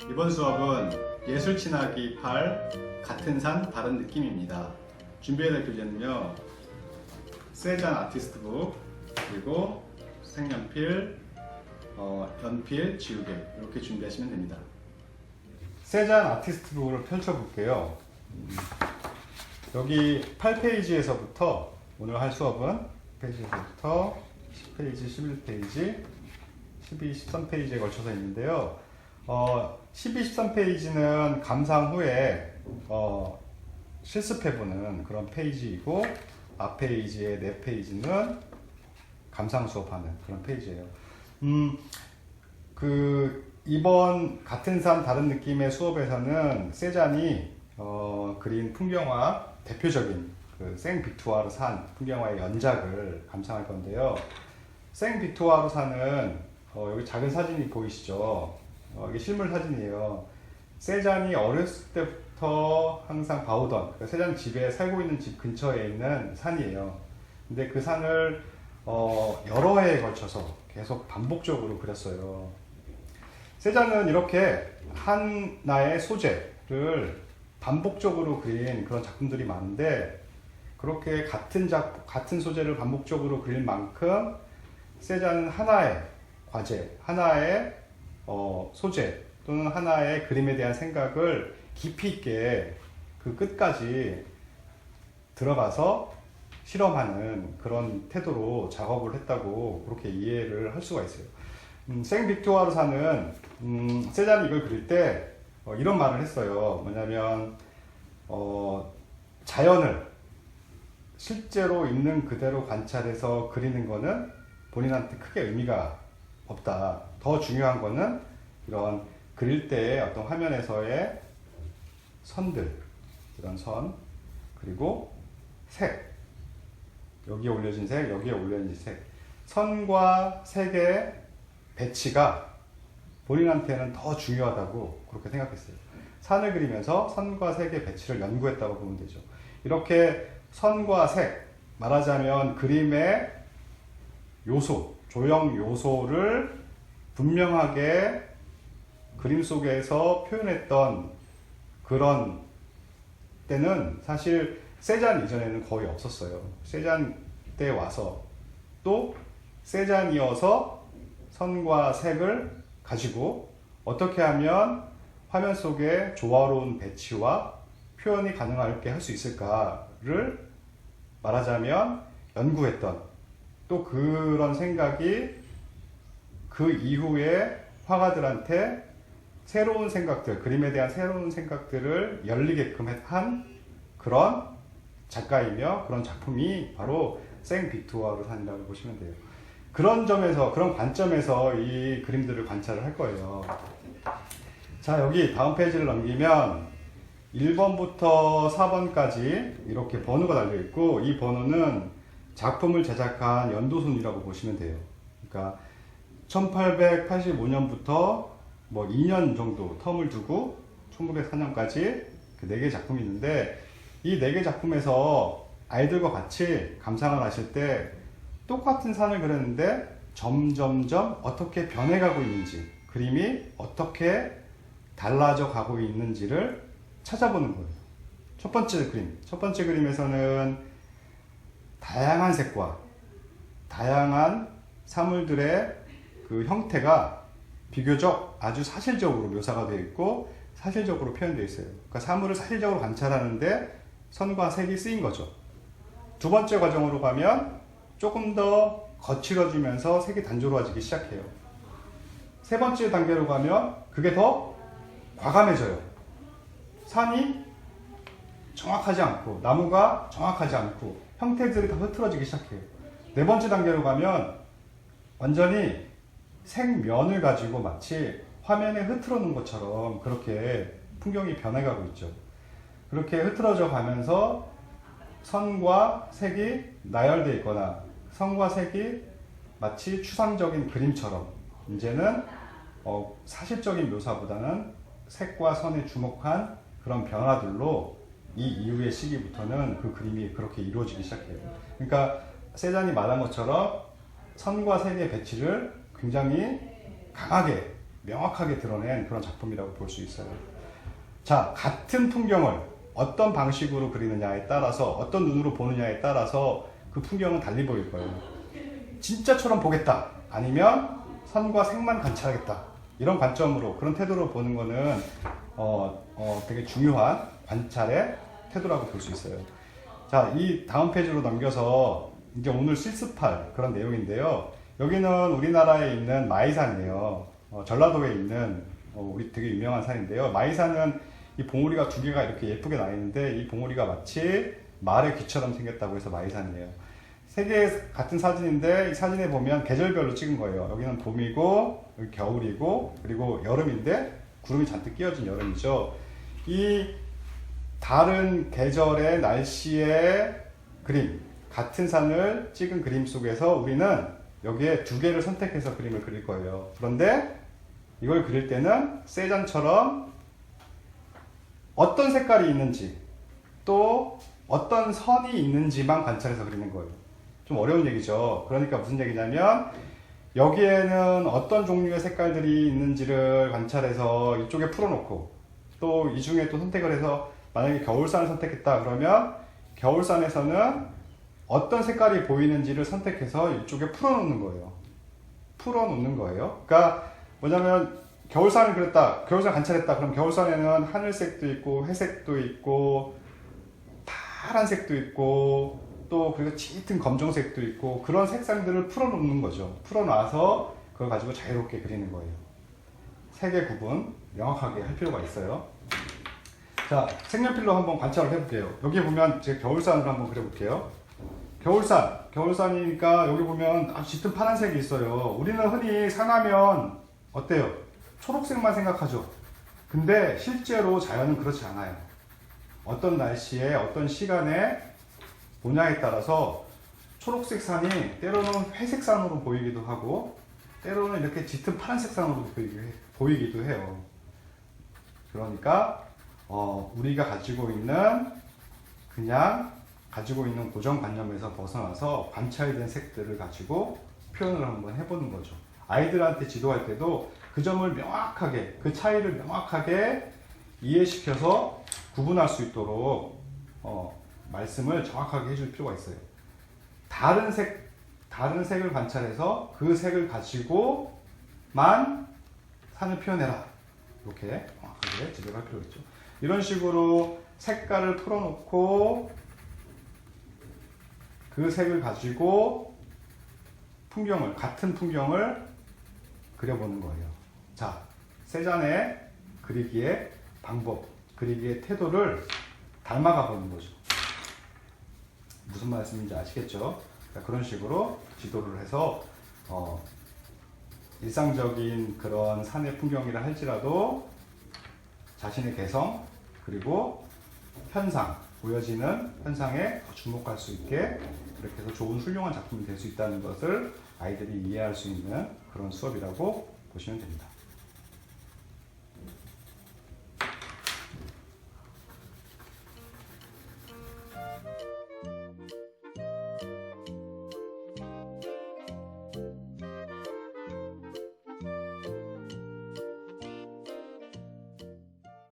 이번 수업은 예술 친화기 8 같은 산 다른 느낌입니다. 준비해야 될 교재는요, 세잔 아티스트북, 그리고 색연필, 연필, 지우개 이렇게 준비하시면 됩니다. 세잔 아티스트북을 펼쳐볼게요. 여기 8페이지에서부터 오늘 할 수업은 10페이지에서부터 10페이지, 11페이지, 12, 13페이지에 걸쳐서 있는데요. 12, 13페이지는 감상 후에 실습해보는 그런 페이지이고, 앞 페이지의 4페이지는 감상 수업하는 그런 페이지예요. 이번 같은 산 다른 느낌의 수업에서는 세잔이 그린 풍경화, 대표적인 그 생비투아르 산 풍경화의 연작을 감상할 건데요. 생비투아르 산은 여기 작은 사진이 보이시죠? 이게 실물 사진이에요. 세잔이 어렸을 때부터 항상 봐오던, 그러니까 세잔 집에 살고 있는 집 근처에 있는 산이에요. 근데 그 산을 여러 해에 걸쳐서 계속 반복적으로 그렸어요. 세잔은 이렇게 하나의 소재를 반복적으로 그린 그런 작품들이 많은데, 그렇게 같은 소재를 반복적으로 그릴 만큼 세잔은 하나의 과제, 하나의 소재 또는 하나의 그림에 대한 생각을 깊이 있게 그 끝까지 들어가서 실험하는 그런 태도로 작업을 했다고 그렇게 이해를 할 수가 있어요. 생비투아르 산은 세잔이 이걸 그릴 때 이런 말을 했어요. 뭐냐면 자연을 실제로 있는 그대로 관찰해서 그리는 거는 본인한테 크게 의미가 없다. 더 중요한 거는 이런 그릴 때의 어떤 화면에서의 선들, 이런 선, 그리고 색, 여기에 올려진 색, 여기에 올려진 색, 선과 색의 배치가 본인한테는 더 중요하다고 그렇게 생각했어요. 산을 그리면서 선과 색의 배치를 연구했다고 보면 되죠. 이렇게 선과 색, 말하자면 그림의 요소, 조형 요소를 분명하게 그림 속에서 표현했던 그런 때는 사실 세잔 이전에는 거의 없었어요. 세잔 때 와서 또 세잔이어서 선과 색을 가지고 어떻게 하면 화면 속에 조화로운 배치와 표현이 가능하게 할 수 있을까를 말하자면 연구했던, 또 그런 생각이 그 이후에 화가들한테 새로운 생각들, 그림에 대한 새로운 생각들을 열리게끔 한 그런 작가이며 그런 작품이 바로 생비투아르 산이라고 보시면 돼요. 그런 점에서, 그런 관점에서 이 그림들을 관찰을 할 거예요. 자, 여기 다음 페이지를 넘기면 1번부터 4번까지 이렇게 번호가 달려 있고, 이 번호는 작품을 제작한 연도순이라고 보시면 돼요. 그러니까 1885년부터 뭐 2년 정도 텀을 두고 1904년까지 그 4개 작품이 있는데, 이 4개 작품에서 아이들과 같이 감상을 하실 때 똑같은 산을 그렸는데 점점점 어떻게 변해가고 있는지, 그림이 어떻게 달라져 가고 있는지를 찾아보는 거예요. 첫 번째 그림에서는 다양한 색과 다양한 사물들의 그 형태가 비교적 아주 사실적으로 묘사가 되어 있고 사실적으로 표현되어 있어요. 그러니까 사물을 사실적으로 관찰하는데 선과 색이 쓰인 거죠. 두 번째 과정으로 가면 조금 더 거칠어지면서 색이 단조로워지기 시작해요. 세 번째 단계로 가면 그게 더 과감해져요. 산이 정확하지 않고 나무가 정확하지 않고 형태들이 다 흐트러지기 시작해요. 네 번째 단계로 가면 완전히 색면을 가지고 마치 화면에 흐트러 놓은 것처럼 그렇게 풍경이 변해가고 있죠. 그렇게 흐트러져 가면서 선과 색이 나열되어 있거나 선과 색이 마치 추상적인 그림처럼 이제는 사실적인 묘사보다는 색과 선에 주목한 그런 변화들로 이 이후의 시기부터는 그 그림이 그렇게 이루어지기 시작해요. 그러니까 세잔이 말한 것처럼 선과 색의 배치를 굉장히 강하게 명확하게 드러낸 그런 작품이라고 볼 수 있어요. 자, 같은 풍경을 어떤 방식으로 그리느냐에 따라서, 어떤 눈으로 보느냐에 따라서 그 풍경은 달리 보일 거예요. 진짜처럼 보겠다, 아니면 선과 색만 관찰하겠다, 이런 관점으로, 그런 태도로 보는 거는 되게 중요한 관찰의 태도라고 볼 수 있어요. 자, 이 다음 페이지로 넘겨서 이제 오늘 실습할 그런 내용인데요. 여기는 우리나라에 있는 마이산이에요. 전라도에 있는 우리 되게 유명한 산인데요. 마이산은 이 봉우리가 두 개가 이렇게 예쁘게 나 있는데, 이 봉우리가 마치 말의 귀처럼 생겼다고 해서 마이산이에요. 세 개 같은 사진인데, 이 사진에 보면 계절별로 찍은 거예요. 여기는 봄이고, 여기 겨울이고, 그리고 여름인데 구름이 잔뜩 끼어진 여름이죠. 이 다른 계절의 날씨의 그림, 같은 산을 찍은 그림 속에서 우리는 여기에 두 개를 선택해서 그림을 그릴 거예요. 그런데 이걸 그릴 때는 세잔처럼 어떤 색깔이 있는지, 또 어떤 선이 있는지만 관찰해서 그리는 거예요. 좀 어려운 얘기죠. 그러니까 무슨 얘기냐면, 여기에는 어떤 종류의 색깔들이 있는지를 관찰해서 이쪽에 풀어놓고, 또 이 중에 또 선택을 해서, 만약에 겨울산을 선택했다 그러면 겨울산에서는 어떤 색깔이 보이는지를 선택해서 이쪽에 풀어놓는 거예요. 풀어놓는 거예요. 그러니까 뭐냐면, 겨울산을 그렸다, 겨울산 관찰했다, 그럼 겨울산에는 하늘색도 있고 회색도 있고 파란색도 있고 또 그리고 짙은 검정색도 있고, 그런 색상들을 풀어놓는 거죠. 풀어놔서 그걸 가지고 자유롭게 그리는 거예요. 색의 구분 명확하게 할 필요가 있어요. 자, 색연필로 한번 관찰을 해볼게요. 여기 보면 제가 겨울산을 한번 그려볼게요. 겨울산이니까 여기 보면 짙은 파란색이 있어요. 우리는 흔히 산하면 어때요? 초록색만 생각하죠. 근데 실제로 자연은 그렇지 않아요. 어떤 날씨에 어떤 시간에 뭐냐에 따라서 초록색 산이 때로는 회색 산으로 보이기도 하고, 때로는 이렇게 짙은 파란색 산으로 보이기도 해요. 그러니까 우리가 그냥 가지고 있는 고정관념에서 벗어나서 관찰된 색들을 가지고 표현을 한번 해보는 거죠. 아이들한테 지도할 때도 그 점을 명확하게, 그 차이를 명확하게 이해시켜서 구분할 수 있도록 말씀을 정확하게 해줄 필요가 있어요. 다른 색을 관찰해서 그 색을 가지고만 산을 표현해라, 이렇게 정확하게 지적할 필요가 있죠. 이런 식으로 색깔을 풀어놓고 그 색을 가지고 같은 풍경을 그려보는 거예요. 자, 세잔의 그리기의 방법, 그리기의 태도를 닮아가 보는 거죠. 무슨 말씀인지 아시겠죠? 그런 식으로 지도를 해서 일상적인 그런 산의 풍경이라 할지라도 자신의 개성, 그리고 보여지는 현상에 주목할 수 있게, 그렇게 해서 좋은 훌륭한 작품이 될 수 있다는 것을 아이들이 이해할 수 있는 그런 수업이라고 보시면 됩니다.